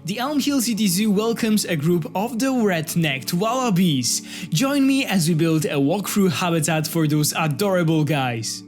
The Elm Hill City Zoo welcomes a group of the Red-Necked Wallabies. Join me as we build a walkthrough habitat for those adorable guys.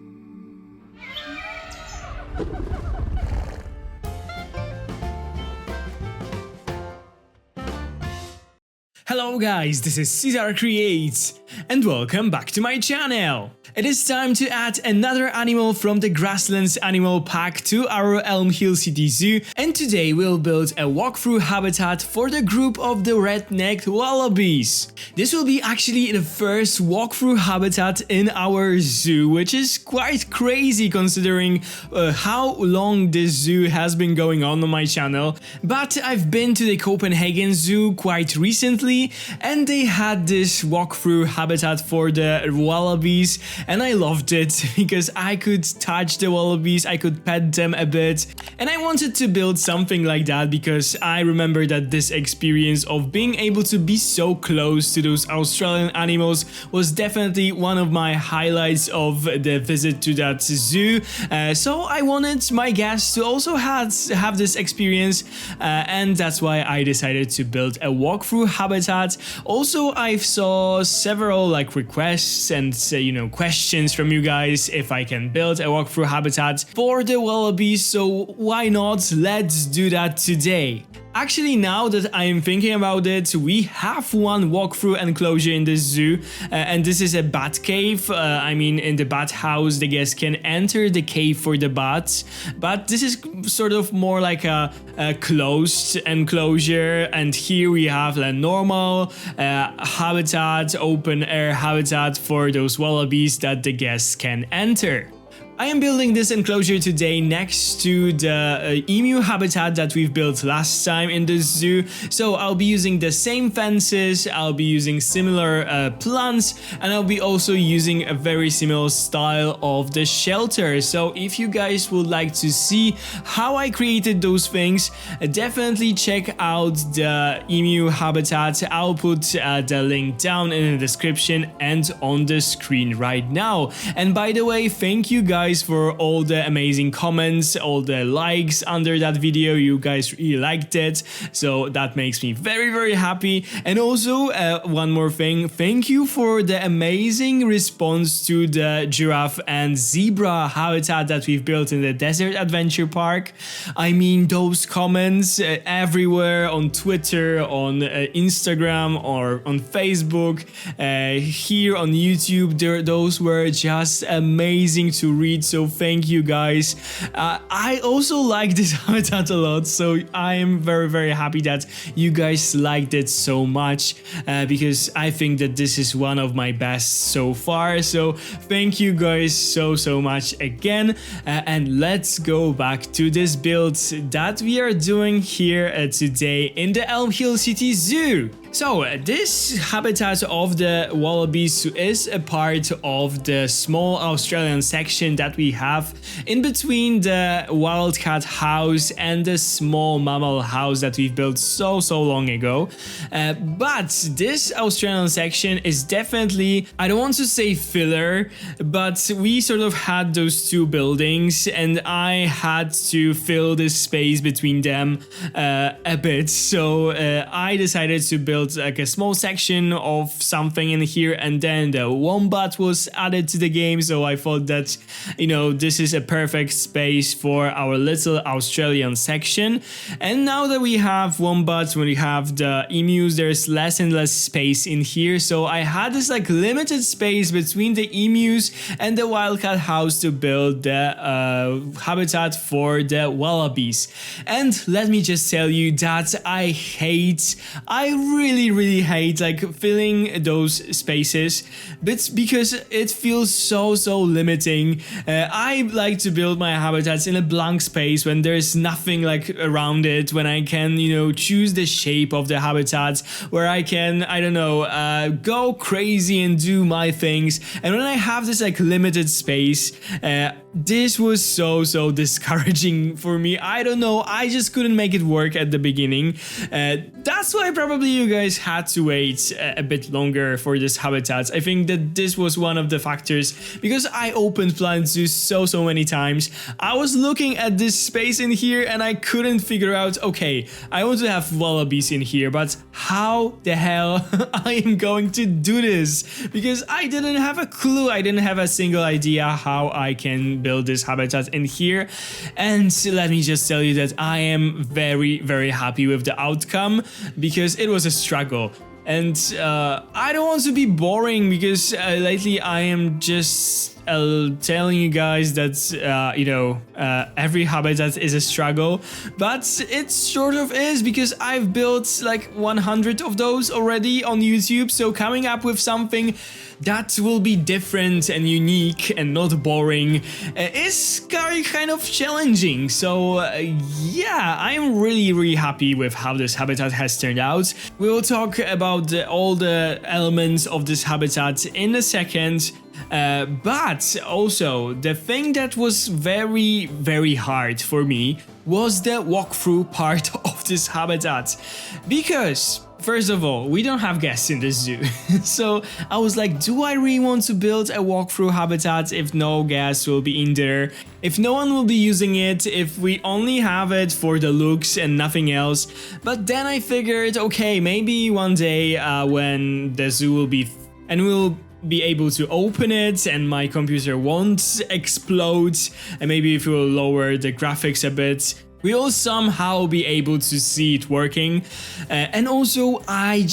Hello guys, this is Cesar Creates, and welcome back to my channel. It is time to add another animal from the Grasslands animal pack to our Elm Hill City Zoo, and today we'll build a walkthrough habitat for the group of the Red-Necked Wallabies. This will be actually the first walkthrough habitat in our zoo, which is quite crazy considering how long this zoo has been going on my channel. But I've been to the Copenhagen Zoo quite recently, and they had this walkthrough habitat for the wallabies, and I loved it because I could touch the wallabies, I could pet them a bit, and I wanted to build something like that because I remember that this experience of being able to be so close to those Australian animals was definitely one of my highlights of the visit to that zoo. So I wanted my guests to also have this experience, and that's why I decided to build a walkthrough habitat. Also, I saw several requests and questions from you guys if I can build a walkthrough habitat for the wallabies, so why not? Let's do that today. Actually, now that I am thinking about it, we have one walkthrough enclosure in this zoo, and this is a bat cave. I mean, in the bat house, the guests can enter the cave for the bats, but this is sort of more like a closed enclosure, and here we have a normal habitat, open air habitat for those wallabies that the guests can enter. I am building this enclosure today next to the emu habitat that we've built last time in the zoo. So I'll be using the same fences, I'll be using similar plants, and I'll be also using a very similar style of the shelter. So if you guys would like to see how I created those things, definitely check out the emu habitat. I'll put the link down in the description and on the screen right now. And by the way, thank you guys for all the amazing comments, all the likes under that video. You guys really liked it, so that makes me very happy. And also one more thing, thank you for the amazing response to the giraffe and zebra habitat that we've built in the Desert Adventure Park. I mean, those comments everywhere on Twitter, on Instagram, or on Facebook, here on YouTube, those were just amazing to read. So thank you guys. I also like this habitat a lot, so I am very happy that you guys liked it so much, because I think that this is one of my best so far. So thank you guys so much again, and let's go back to this build that we are doing here today in the Elm Hill City Zoo. So this habitat of the wallabies is a part of the small Australian section that we have in between the wildcat house and the small mammal house that we've built so long ago. But this Australian section is definitely, I don't want to say filler, but we sort of had those two buildings and I had to fill this space between them a bit. So I decided to build like a small section of something in here, and then the wombat was added to the game. So I thought that, this is a perfect space for our little Australian section. And now that we have wombats, when we have the emus, there's less and less space in here. So I had this limited space between the emus and the wildcat house to build the habitat for the wallabies. And let me just tell you that I really hate filling those spaces, but because it feels so limiting. I like to build my habitats in a blank space when there's nothing around it, when I can choose the shape of the habitat, where I can, I don't know, go crazy and do my things. And when I have this limited space, this was so discouraging for me. I don't know, I just couldn't make it work at the beginning. That's why probably you guys had to wait a bit longer for this habitat. I think that this was one of the factors, because I opened Planet Zoo so many times. I was looking at this space in here and I couldn't figure out, okay, I want to have wallabies in here, but how the hell I am going to do this? Because I didn't have a clue, I didn't have a single idea how I can build this habitat in here. And let me just tell you that I am very happy with the outcome, because it was a struggle. And I don't want to be boring, because lately I am just telling you guys that, you know, every habitat is a struggle, but it sort of is, because I've built like 100 of those already on YouTube, so coming up with something that will be different and unique and not boring is kind of challenging. So yeah, I am really happy with how this habitat has turned out. We will talk about all the elements of this habitat in a second. But also, the thing that was very hard for me was the walkthrough part of this habitat. Because, first of all, we don't have guests in this zoo. So I was like, do I really want to build a walkthrough habitat if no guests will be in there? If no one will be using it, if we only have it for the looks and nothing else? But then I figured, okay, maybe one day when the zoo will be... and we'll be able to open it and my computer won't explode, and maybe if we'll lower the graphics a bit, we'll somehow be able to see it working. And also, I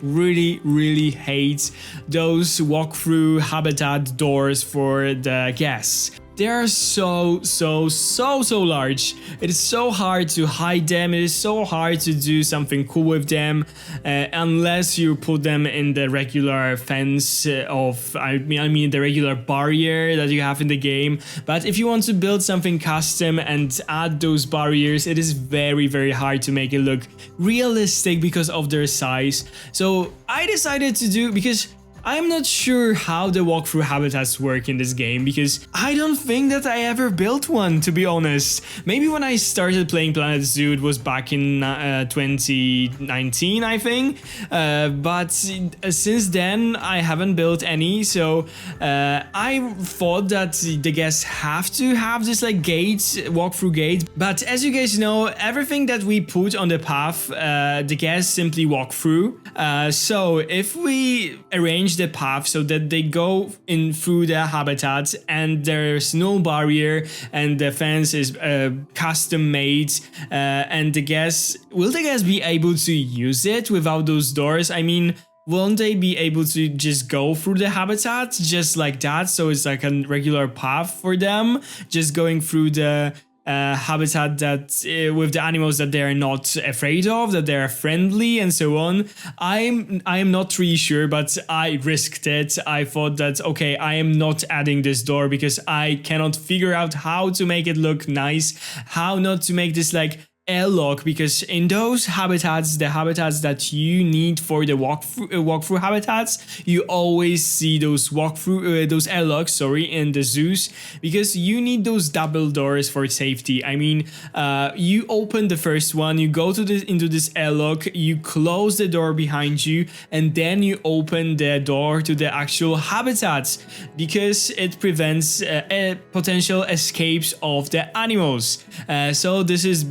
really hate those walkthrough habitat doors for the guests. They are so large. It is so hard to hide them. It is so hard to do something cool with them, unless you put them in the regular fence I mean the regular barrier that you have in the game. But if you want to build something custom and add those barriers, it is very hard to make it look realistic because of their size. So I decided to do, because I'm not sure how the walkthrough habitats work in this game, because I don't think that I ever built one, to be honest. Maybe when I started playing Planet Zoo, it was back in 2019, I think. But since then, I haven't built any. So I thought that the guests have to have this like gate, walkthrough gate. But as you guys know, everything that we put on the path, the guests simply walk through. So if we arrange the path so that they go in through the habitat and there's no barrier and the fence is custom made, and will the guests be able to use it without those doors? I mean, won't they be able to just go through the habitat just like that? So it's like a regular path for them, just going through the habitat that with the animals that they are not afraid of, that they are friendly and so on. I am not really sure, but I risked it. I thought that, okay, I am not adding this door because I cannot figure out how to make it look nice, how not to make this like airlock, because in those habitats, the habitats that you need for the walkthrough habitats, you always see those those airlocks, sorry, in the zoos, because you need those double doors for safety. I mean, you open the first one, you go to into this airlock, you close the door behind you, and then you open the door to the actual habitats, because it prevents potential escapes of the animals. So this is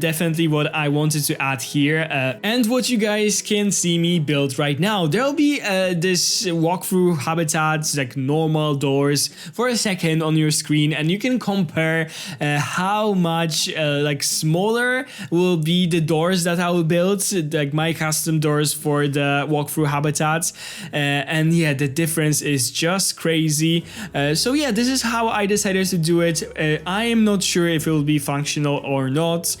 definitely what I wanted to add here, and what you guys can see me build right now. There'll be this walkthrough habitats, like normal doors, for a second on your screen, and you can compare how much like smaller will be the doors that I will build, like my custom doors for the walkthrough habitats, and yeah, the difference is just crazy. So yeah, this is how I decided to do it. I am not sure if it will be functional or not.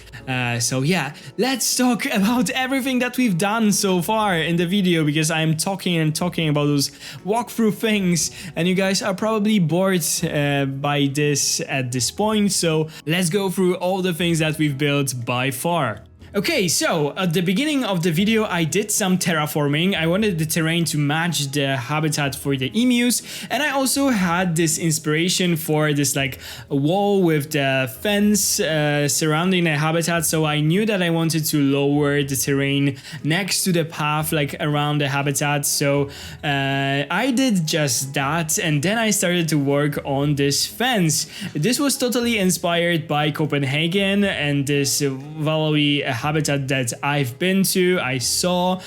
So yeah, let's talk about everything that we've done so far in the video, because I'm talking about those walkthrough things, and you guys are probably bored by this at this point. So let's go through all the things that we've built by far. Okay, so at the beginning of the video I did some terraforming. I wanted the terrain to match the habitat for the emus, and I also had this inspiration for this like wall with the fence surrounding the habitat, so I knew that I wanted to lower the terrain next to the path like around the habitat. So I did just that, and then I started to work on this fence. This was totally inspired by Copenhagen and this Wallaby habitat that I've been to, I saw.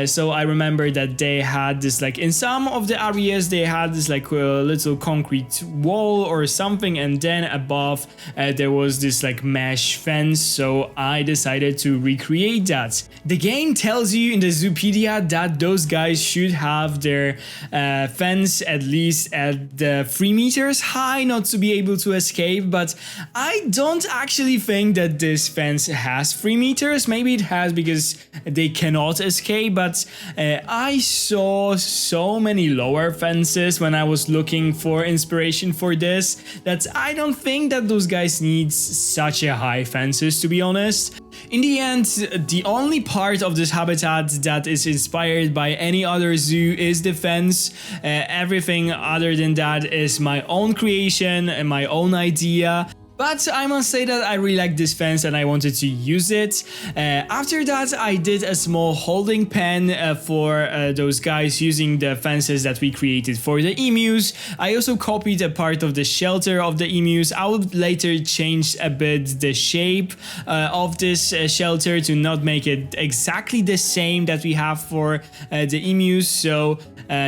So I remember that they had this like in some of the areas they had this like little concrete wall or something, and then above there was this like mesh fence. So I decided to recreate that. The game tells you in the Zoopedia that those guys should have their fence at least at the 3 meters high, not to be able to escape, but I don't actually think that this fence has 3 meters. Maybe it has because they cannot escape, but I saw so many lower fences when I was looking for inspiration for this that I don't think that those guys need such a high fences, to be honest. In the end, the only part of this habitat that is inspired by any other zoo is the fence. Everything other than that is my own creation and my own idea. But I must say that I really like this fence and I wanted to use it. After that, I did a small holding pen for those guys using the fences that we created for the emus. I also copied a part of the shelter of the emus. I would later change a bit the shape of this shelter to not make it exactly the same that we have for the emus. So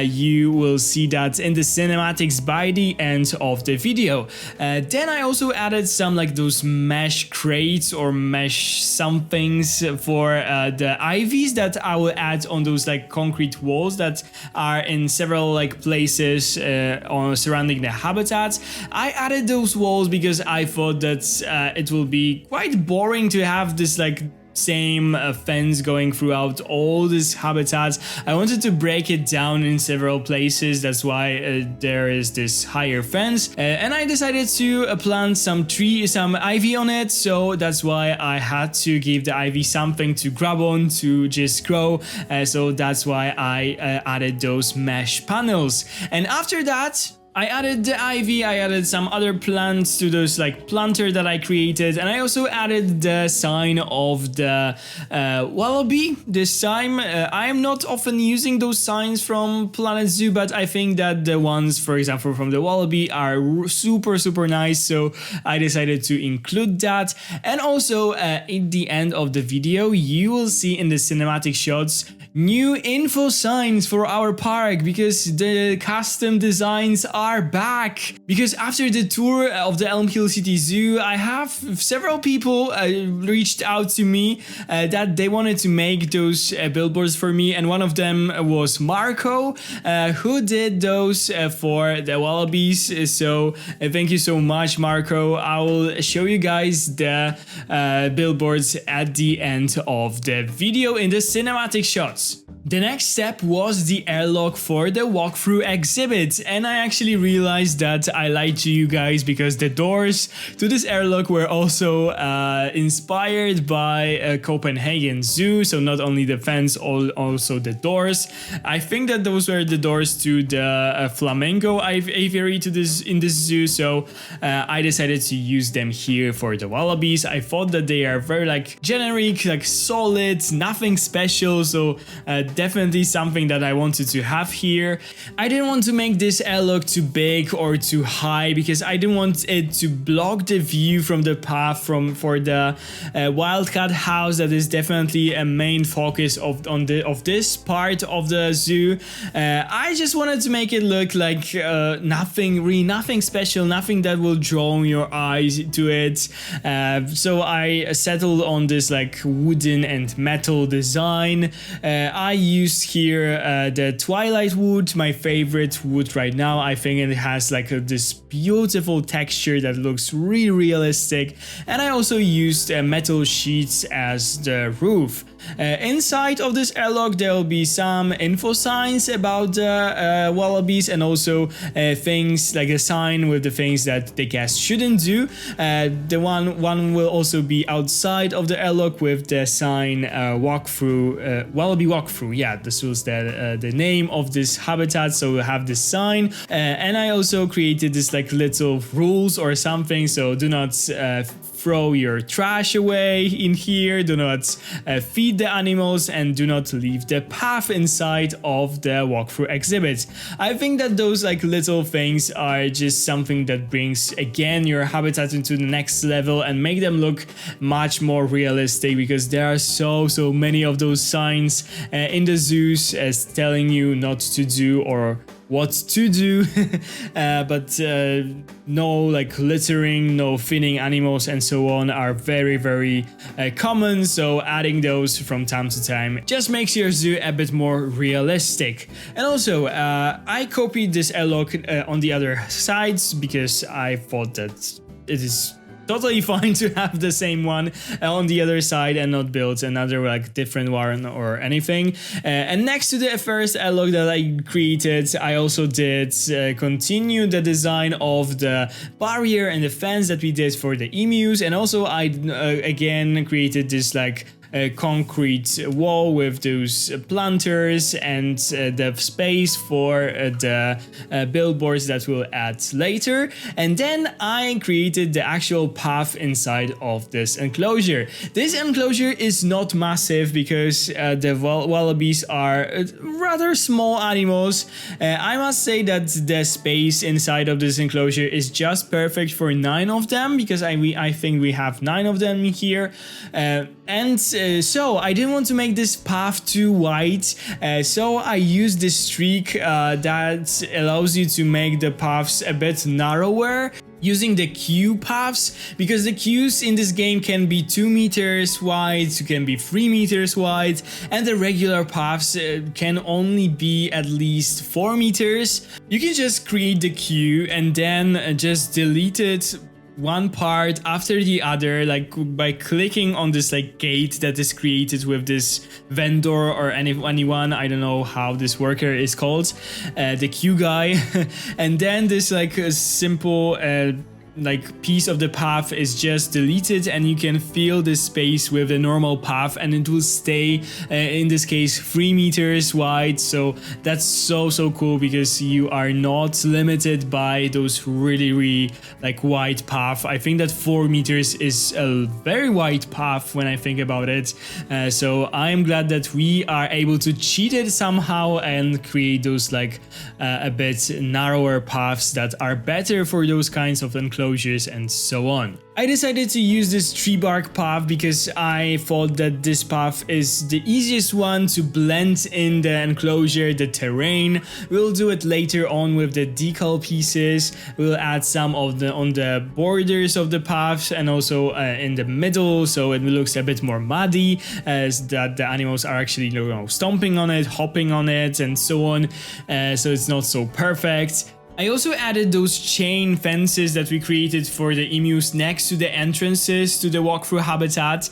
you will see that in the cinematics by the end of the video. Then I also added some like those mesh crates or mesh somethings for the ivies that I will add on those like concrete walls that are in several like places on surrounding the habitat. I added those walls because I thought that it will be quite boring to have this like same fence going throughout all this habitat. I wanted to break it down in several places. That's why there is this higher fence, and I decided to plant some ivy on it. So that's why I had to give the ivy something to grab on to just grow. So that's why I added those mesh panels. And after that, I added the ivy, I added some other plants to those like planter that I created, and I also added the sign of the Wallaby this time. I am not often using those signs from Planet Zoo, but I think that the ones, for example, from the Wallaby are super nice, so I decided to include that. And also at the end of the video, you will see in the cinematic shots new info signs for our park, because the custom designs are back. Because after the tour of the Elm Hill City Zoo, I have several people reached out to me that they wanted to make those billboards for me, and one of them was Marco, who did those for the Wallabies. So thank you so much, Marco. I will show you guys the billboards at the end of the video in the cinematic shots. The next step was the airlock for the walkthrough exhibit, and I actually realized that I lied to you guys because the doors to this airlock were also inspired by Copenhagen Zoo, so not only the fence, also the doors. I think that those were the doors to the flamingo aviary in this zoo, so I decided to use them here for the wallabies. I thought that they are very like generic, like solid, nothing special, so definitely something that I wanted to have here. I didn't want to make this airlock too big or too high because I didn't want it to block the view from the path for the wildcat house that is definitely a main focus of this part of the zoo. I just wanted to make it look like nothing special, nothing that will draw your eyes to it. So I settled on this like wooden and metal design. I used here the Twilight wood, my favorite wood right now. I think it has like this beautiful texture that looks really realistic, and I also used metal sheets as the roof. Inside of this airlock there will be some info signs about the wallabies, and also things like a sign with the things that the guests shouldn't do. The one will also be outside of the airlock with the sign walkthrough, Wallaby walkthrough. Yeah, this was the name of this habitat, so we'll have this sign. And I also created this like little rules or something, so do not throw your trash away in here, do not feed the animals, and do not leave the path inside of the walkthrough exhibit. I think that those like little things are just something that brings again your habitat into the next level and make them look much more realistic, because there are so many of those signs in the zoos as telling you not to do or what to do, but no like littering, no feeding animals and so on are very common, so adding those from time to time just makes your zoo a bit more realistic. And also I copied this airlock on the other sides because I thought that it is totally fine to have the same one on the other side and not build another like different one or anything. And next to the first airlock that I created, I also did continue the design of the barrier and the fence that we did for the emus, and also I again created this like a concrete wall with those planters and the space for the billboards that we'll add later. And then I created the actual path inside of this enclosure. This enclosure is not massive because the wallabies are rather small animals. I must say that the space inside of this enclosure is just perfect for 9 of them, because I think we have 9 of them here. So I didn't want to make this path too wide, so I used this streak that allows you to make the paths a bit narrower using the queue paths, because the queues in this game can be 2 meters wide, can be 3 meters wide, and the regular paths can only be at least 4 meters. You can just create the queue and then just delete it one part after the other, like by clicking on this like gate that is created with this vendor or anyone, I don't know how this worker is called, the queue guy. And then this like a simple like piece of the path is just deleted, and you can fill this space with the normal path, and it will stay in this case 3 meters wide. So that's so cool, because you are not limited by those really like wide path. I think that 4 meters is a very wide path when I think about it. So I'm glad that we are able to cheat it somehow and create those like a bit narrower paths that are better for those kinds of enclosures and so on. I decided to use this tree bark path because I thought that this path is the easiest one to blend in the enclosure, the terrain. We'll do it later on with the decal pieces. We'll add some of the on the borders of the paths and also in the middle, so it looks a bit more muddy, as that the animals are actually, you know, stomping on it, hopping on it and so on, so it's not so perfect. I also added those chain fences that we created for the emus next to the entrances to the walkthrough habitat.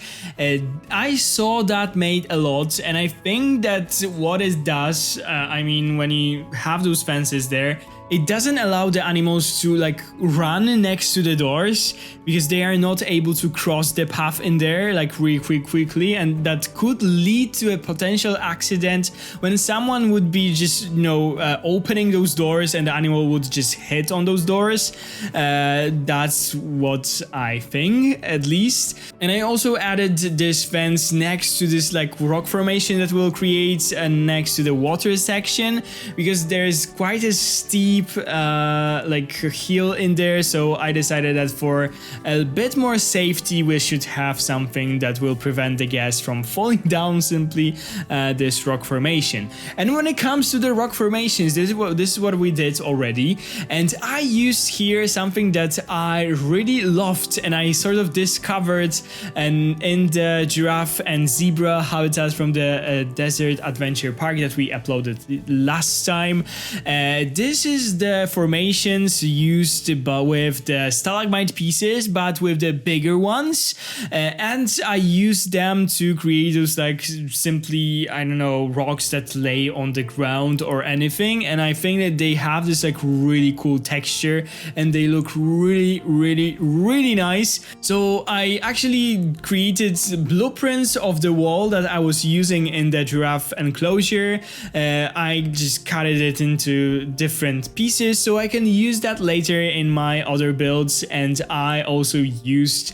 I saw that made a lot, and I think that what it does, I mean, when you have those fences there, it doesn't allow the animals to like run next to the doors, because they are not able to cross the path in there like really quickly, and that could lead to a potential accident when someone would be just, you know, opening those doors and the animal would just hit on those doors. That's what I think, at least. And I also added this fence next to this like rock formation that we'll create next to the water section, because there's quite a steep like hill in there, so I decided that for a bit more safety we should have something that will prevent the guests from falling down simply this rock formation. And when it comes to the rock formations, this is what we did already, and I used here something that I really loved and I sort of discovered in the giraffe and zebra habitat from the Desert Adventure Park that we uploaded last time. This is use the formations used but with the stalagmite pieces, but with the bigger ones, and I use them to create those like simply, I don't know, rocks that lay on the ground or anything, and I think that they have this like really cool texture and they look really nice. So I actually created blueprints of the wall that I was using in the giraffe enclosure. I just cut it into different pieces so I can use that later in my other builds, and I also used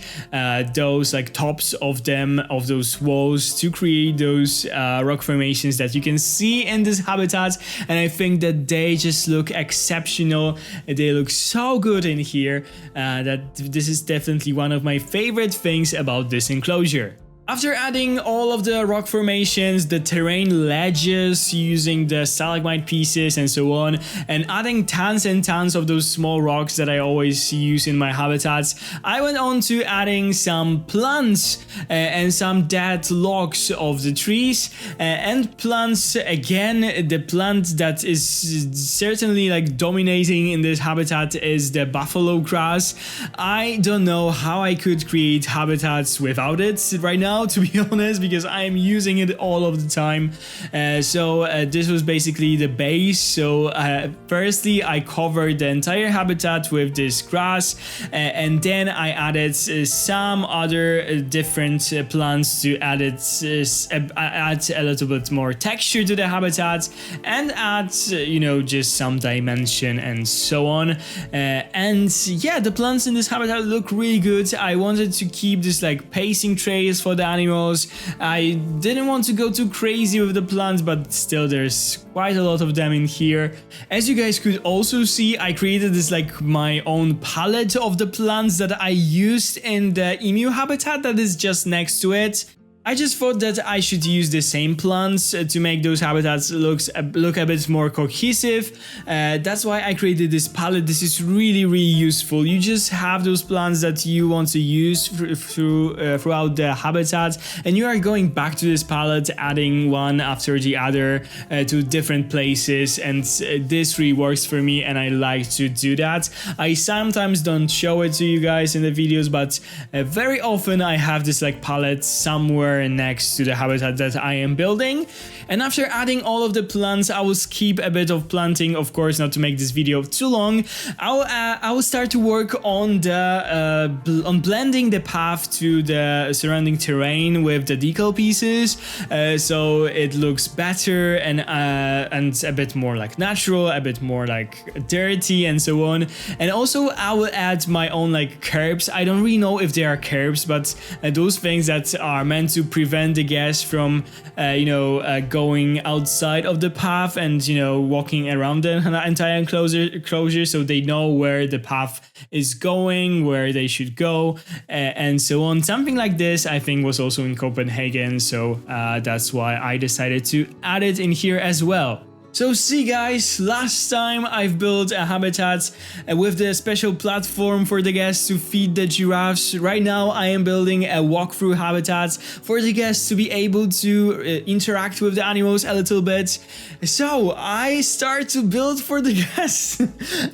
those like tops of them, of those walls, to create those rock formations that you can see in this habitat, and I think that they just look exceptional. They look so good in here that this is definitely one of my favorite things about this enclosure. After adding all of the rock formations, the terrain ledges using the stalagmite pieces and so on, and adding tons and tons of those small rocks that I always use in my habitats, I went on to adding some plants and some dead logs of the trees and plants. Again, the plant that is certainly like dominating in this habitat is the buffalo grass. I don't know how I could create habitats without it right now, to be honest, because I am using it all of the time. This was basically the base. So firstly I covered the entire habitat with this grass, and then I added some other different plants to add a little bit more texture to the habitat and add, you know, just some dimension and so on. And yeah, the plants in this habitat look really good. I wanted to keep this like pacing trails for the animals. I didn't want to go too crazy with the plants, but still there's quite a lot of them in here. As you guys could also see, I created this like my own palette of the plants that I used in the emu habitat that is just next to it. I just thought that I should use the same plants to make those habitats look a bit more cohesive. That's why I created this palette. This is really useful. You just have those plants that you want to use throughout the habitat, and you are going back to this palette, adding one after the other to different places, and this really works for me, and I like to do that. I sometimes don't show it to you guys in the videos, but very often I have this like palette somewhere next to the habitat that I am building. And after adding all of the plants, I will skip a bit of planting, of course, not to make this video too long. I will start to work on the on blending the path to the surrounding terrain with the decal pieces, so it looks better and a bit more like natural, a bit more like dirty and so on. And also I will add my own like curbs. I don't really know if they are curbs, but those things that are meant to prevent the guests from going outside of the path and, you know, walking around the entire enclosure, so they know where the path is going, where they should go, and so on. Something like this I think was also in Copenhagen, so that's why I decided to add it in here as well. So see guys, last time I've built a habitat with the special platform for the guests to feed the giraffes. Right now I am building a walkthrough habitat for the guests to be able to interact with the animals a little bit. So I start to build for the guests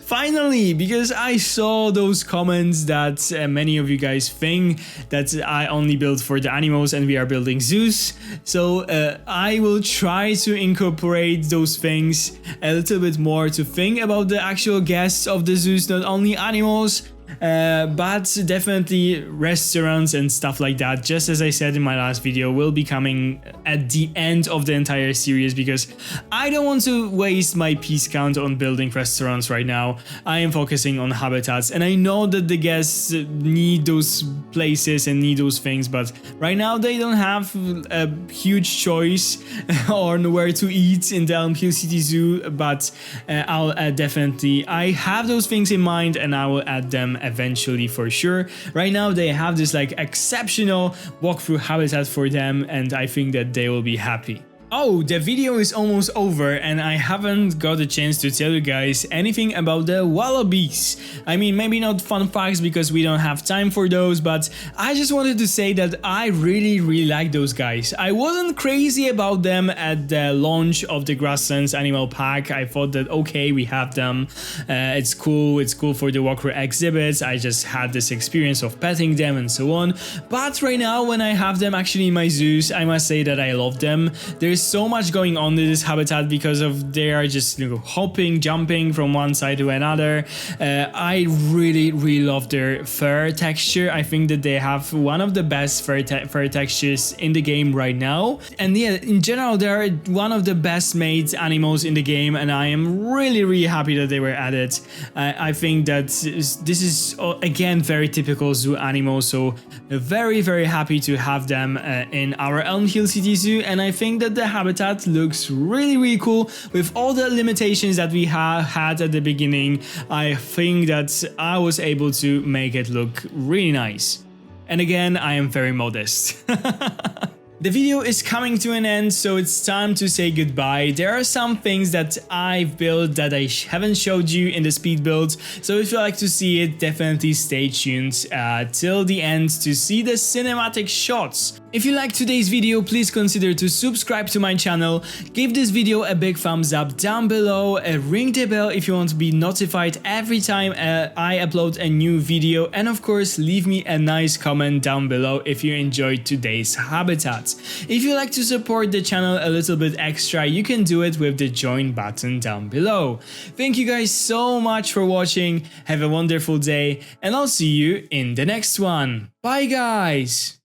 finally, because I saw those comments that many of you guys think that I only build for the animals and we are building zoos. So I will try to incorporate those things a little bit more, to think about the actual guests of the zoos, not only animals, but definitely restaurants and stuff like that. Just as I said in my last video, will be coming at the end of the entire series, because I don't want to waste my piece count on building restaurants right now. I am focusing on habitats, and I know that the guests need those places and need those things, but right now they don't have a huge choice on where to eat in the Elm Hill City Zoo, but I'll definitely, I have those things in mind and I will add them eventually for sure. Right now they have this like exceptional walkthrough habitat for them, and I think that they will be happy. Oh, the video is almost over and I haven't got a chance to tell you guys anything about the Wallabies. I mean, maybe not fun facts because we don't have time for those, but I just wanted to say that I really like those guys. I wasn't crazy about them at the launch of the Grasslands Animal Pack. I thought that okay, we have them, it's cool for the walkthrough exhibits. I just had this experience of petting them and so on. But right now when I have them actually in my zoos, I must say that I love them. There's so much going on in this habitat because of they are just, you know, hopping, jumping from one side to another. I really love their fur texture. I think that they have one of the best fur textures in the game right now. And yeah, in general, they are one of the best made animals in the game, and I am really happy that they were added. I think that this is again very typical zoo animal, so very happy to have them in our Elm Hill City Zoo, and I think that the habitat looks really cool with all the limitations that we had at the beginning. I think that I was able to make it look really nice. And again, I am very modest. The video is coming to an end, so it's time to say goodbye. There are some things that I've built that I haven't showed you in the speed build, so if you like to see it, definitely stay tuned till the end to see the cinematic shots. If you liked today's video, please consider to subscribe to my channel, give this video a big thumbs up down below, ring the bell if you want to be notified every time I upload a new video, and of course leave me a nice comment down below if you enjoyed today's habitat. If you like to support the channel a little bit extra, you can do it with the join button down below. Thank you guys so much for watching, have a wonderful day, and I'll see you in the next one. Bye guys!